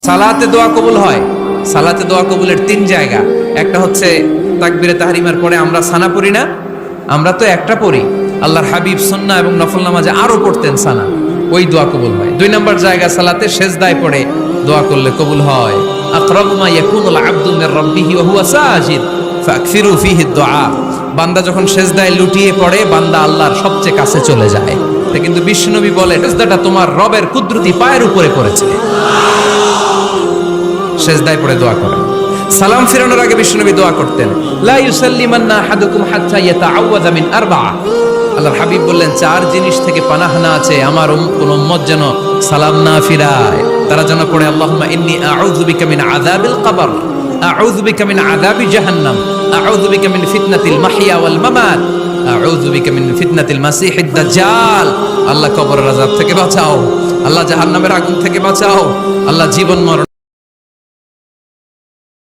সালাতে দোয়া কবুল হয়। সালাতে দোয়া কবুলের তিন জায়গা। একটা হচ্ছে তাকবীরে তাহরিমার পরে আমরা সানা পড়ি না, আমরা তো একটা পড়ি। আল্লাহর হাবিব সুন্নাহ এবং নফল নামাজে আরো পড়তেন সানা, ওই দোয়া কবুল হয়। দুই নম্বর জায়গা সালাতে সেজদায় পড়ে দোয়া করলে কবুল হয়। আকরাবু মা ইয়াকুনুল আবদু মির রাব্বিহি ওয়া হুয়া সাজিদ ফাকসিরু ফিহি দুআ। বান্দা যখন সেজদায় লুটিয়ে পড়ে, বান্দা আল্লাহর সবচেয়ে কাছে চলে যায়। তা কিন্তু বিশ্বনবী বলে, সেজদাটা তোমার রবের কুদরতি পায়ের উপরে পড়েছে। সেজদায় পড়ে দোয়া করেন। সালাম ফিরানোর আগে বিশ্বনবী দোয়া করতেন, লা ইউসাল্লিমান্না আহাদুকুম হাত্তা ইয়াতাআওয়াযা মিন আরবাআ। আল্লাহর হাবিব বললেন, চার জিনিস থেকে পানাহ না আছে আমার কোন উম্মত যেন সালাম না ফিরায়। তারা যেন পড়ে, আল্লাহুম্মা ইন্নী আউযু বিকা মিন আযাবিল কবর, আউযু বিকা মিন আযাবি জাহান্নাম, আউযু বিকা মিন ফিতনাতিল মাহইয়া ওয়াল মামাত, আউযু বিকা মিন ফিতনাতিল মাসিহিদ দাজ্জাল। আল্লাহ কবরের আযাব থেকে বাঁচাও, আল্লাহ জাহান্নামের আগুন থেকে বাঁচাও, আল্লাহ জীবন মরণ